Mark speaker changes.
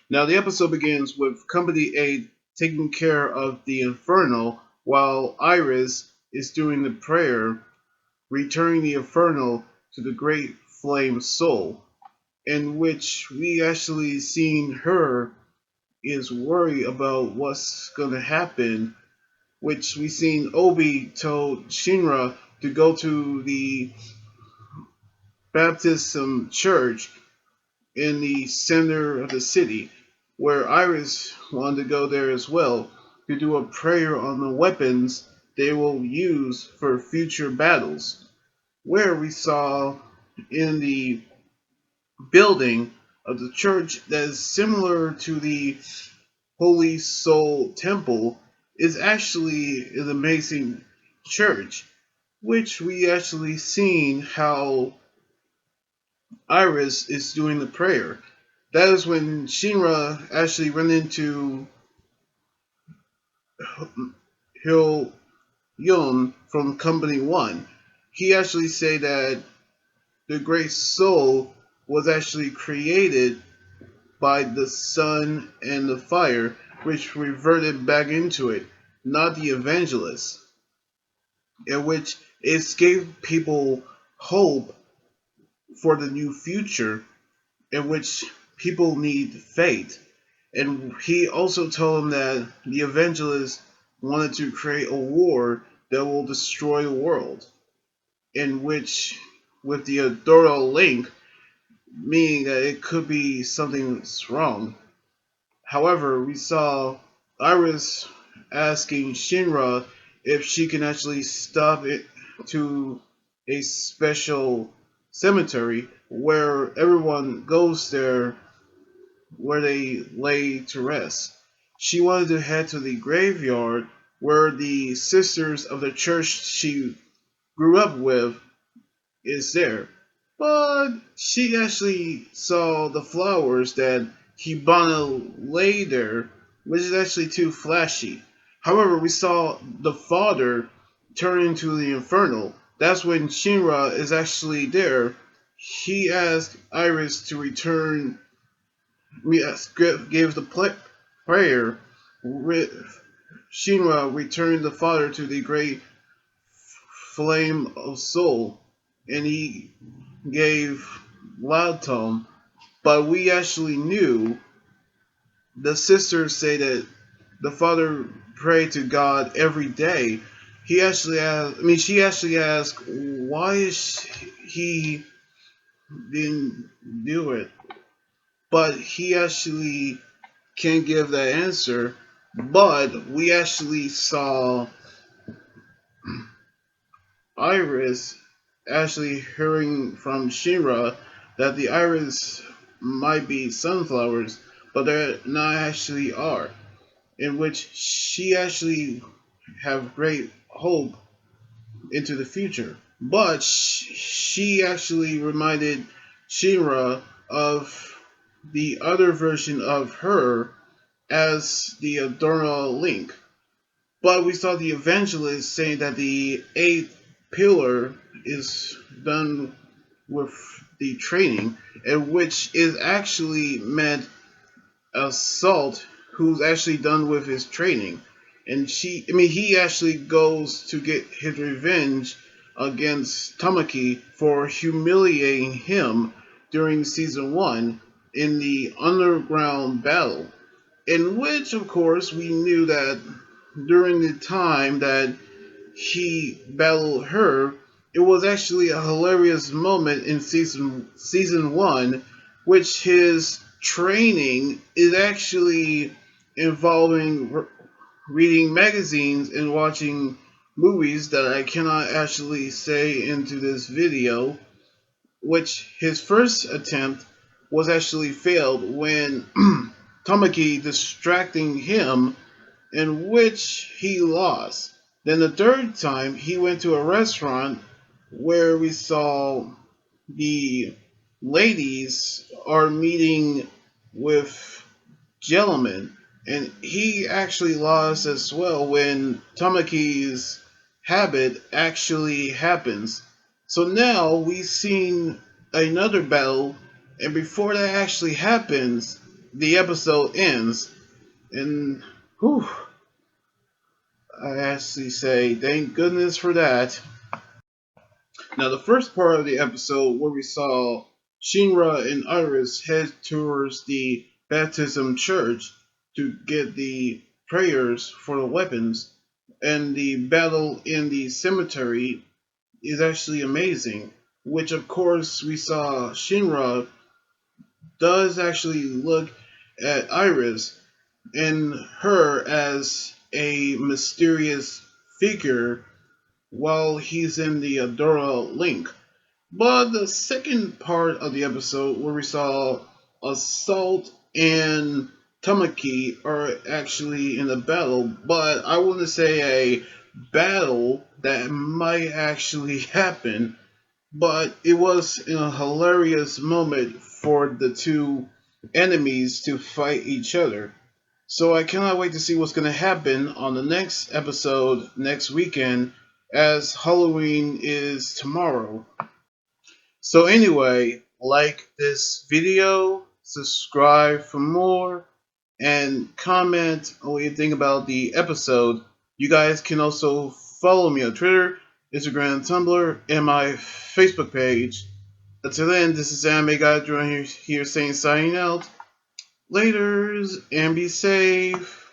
Speaker 1: Now, the episode begins with Company 8 taking care of the Inferno while Iris is doing the prayer, returning the Inferno to the Great Flame Soul, in which we actually seen her is worried about what's gonna happen, which we seen Obi told Shinra to go to the Baptism Church in the center of the city, where Iris wanted to go there as well to do a prayer on the weapons they will use for future battles. Where we saw in the building of the church that is similar to the Holy Soul Temple is actually an amazing church, which we actually seen how Iris is doing the prayer. That is when Shinra actually ran into Hil Yun from Company 1. He actually said that the Great Soul was actually created by the sun and the fire, which reverted back into it, not the evangelist, in which it gave people hope for the new future, in which people need faith. And he also told him that the evangelist wanted to create a war that will destroy the world, in which, with the Adoro link, meaning that it could be something that's wrong. However, we saw Iris asking Shinra if she can actually stop it to a special cemetery where everyone goes there where they lay to rest. She wanted to head to the graveyard where the sisters of the church she grew up with is there. But she actually saw the flowers that Hibana laid there, which is actually too flashy. However, we saw the father turn into the Infernal. That's when Shinra is actually there. He asked Iris to return, gave the prayer. Shinra returned the father to the great flame of soul, and he gave loud tone, but we actually knew the sisters say that the father prayed to God every day. He actually asked, I mean, she actually asked, why is he didn't do it? But he actually can't give that answer. But we actually saw Iris actually hearing from Shira that the iris might be sunflowers, but they're not actually are, in which she actually have great hope into the future. But she actually reminded Shira of the other version of her as the Adorno Link. But we saw the evangelist saying that the eighth pillar is done with the training, and which is actually meant Assault, who's actually done with his training. And he actually goes to get his revenge against Tamaki for humiliating him during season 1 in the underground battle. In which, of course, we knew that during the time that he battled her, it was actually a hilarious moment in season 1, which his training is actually involving reading magazines and watching movies that I cannot actually say into this video, which his first attempt was actually failed when Tamaki distracting him, in which he lost. Then the third time he went to a restaurant where we saw the ladies are meeting with gentlemen, and he actually lost as well when Tamaki's habit actually happens. So now we've seen another battle, and before that actually happens, the episode ends. And whew, I actually say thank goodness for that. Now, the first part of the episode where we saw Shinra and Iris head towards the baptism church to get the prayers for the weapons, and the battle in the cemetery is actually amazing. Which, of course, we saw Shinra does actually look at Iris and her as a mysterious figure while he's in the Adora Link. But the second part of the episode, where we saw Assault and Tamaki are actually in a battle, but I wouldn't say a battle that might actually happen, but it was a hilarious moment for the two enemies to fight each other. So I cannot wait to see what's going to happen on the next episode next weekend, as Halloween is tomorrow. So anyway, like this video, subscribe for more, and comment on what you think about the episode. You guys can also follow me on Twitter, Instagram, Tumblr, and my Facebook page. Until then, this is Anime Guy Drawing here saying signing out. Laters and be safe.